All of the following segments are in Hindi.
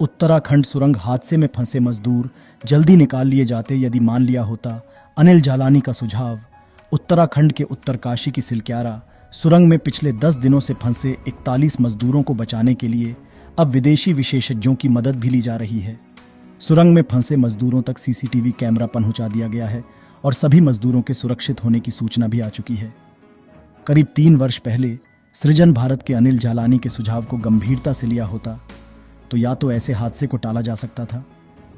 उत्तराखंड सुरंग हादसे में फंसे मजदूर जल्दी निकाल लिए जाते यदि मान लिया होता अनिल जालानी का सुझाव। उत्तराखंड के उत्तरकाशी की सिलक्यारा सुरंग में पिछले 10 दिनों से फंसे 41 मजदूरों को बचाने के लिए अब विदेशी विशेषज्ञों की मदद भी ली जा रही है। सुरंग में फंसे मजदूरों तक सीसीटीवी कैमरा पहुंचा दिया गया है और सभी मजदूरों के सुरक्षित होने की सूचना भी आ चुकी है। करीब 3 वर्ष पहले सृजन भारत के अनिल जालानी के सुझाव को गंभीरता से लिया होता तो या तो ऐसे हादसे को टाला जा सकता था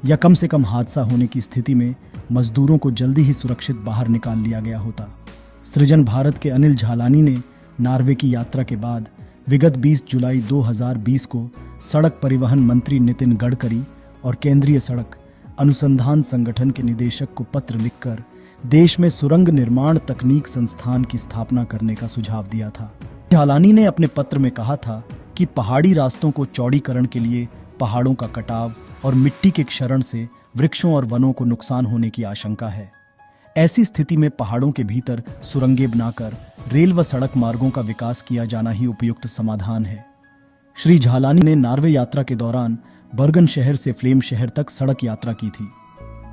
या कम से कम हादसा होने की स्थिति में मजदूरों को जल्दी ही सुरक्षित बाहर निकाल लिया गया होता। सृजन भारत के अनिल जालानी ने नॉर्वे की यात्रा के बाद विगत 20 जुलाई 2020 को सड़क परिवहन मंत्री नितिन गडकरी और केंद्रीय सड़क अनुसंधान संगठन के निदेशक को पत्र लिखकर देश में सुरंग निर्माण तकनीक संस्थान की स्थापना करने का सुझाव दिया था। जालानी ने अपने पत्र में कहा था कि पहाड़ी रास्तों को चौड़ीकरण के लिए पहाड़ों का कटाव और मिट्टी के क्षरण से वृक्षों और वनों को नुकसान होने की आशंका है। ऐसी स्थिति में पहाड़ों के भीतर सुरंगें बनाकर रेल व सड़क मार्गों का विकास किया जाना ही उपयुक्त समाधान है। श्री जालानी ने नॉर्वे यात्रा के दौरान बर्गन शहर से फ्लेम शहर तक सड़क यात्रा की थी।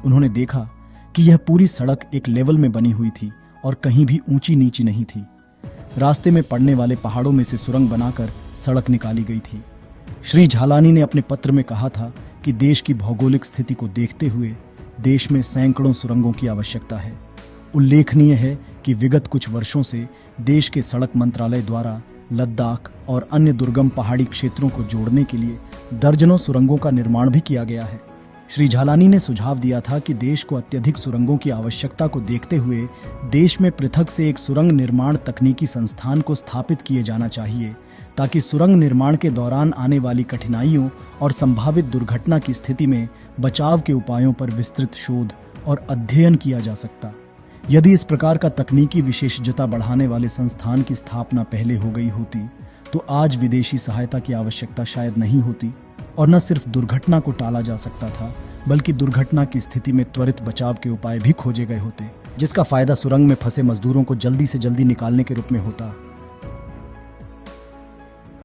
उन्होंने देखा कि यह पूरी सड़क एक लेवल में बनी हुई थी और कहीं भी ऊंची नीची नहीं थी। रास्ते में पड़ने वाले पहाड़ों में से सुरंग बनाकर सड़क निकाली गई थी। श्री जालानी ने अपने पत्र में कहा था कि देश की भौगोलिक स्थिति को देखते हुए देश में सैकड़ों सुरंगों की आवश्यकता है। उल्लेखनीय है कि विगत कुछ वर्षों से देश के सड़क मंत्रालय द्वारा लद्दाख और अन्य दुर्गम पहाड़ी क्षेत्रों को जोड़ने के लिए दर्जनों सुरंगों का निर्माण भी किया गया है। श्री जालानी ने सुझाव दिया था कि देश को अत्यधिक सुरंगों की आवश्यकता को देखते हुए देश में पृथक से एक सुरंग निर्माण तकनीकी संस्थान को स्थापित किए जाना चाहिए ताकि सुरंग निर्माण के दौरान आने वाली कठिनाइयों और संभावित दुर्घटना की स्थिति में बचाव के उपायों पर विस्तृत शोध और अध्ययन किया जा सकता। यदि इस प्रकार का तकनीकी विशेषज्ञता बढ़ाने वाले संस्थान की स्थापना पहले हो गई होती तो आज विदेशी सहायता की आवश्यकता शायद नहीं होती और न सिर्फ दुर्घटना को टाला जा सकता था बल्कि दुर्घटना की स्थिति में त्वरित बचाव के उपाय भी खोजे गए होते जिसका फायदा सुरंग में फंसे मजदूरों को जल्दी से जल्दी निकालने के रूप में होता।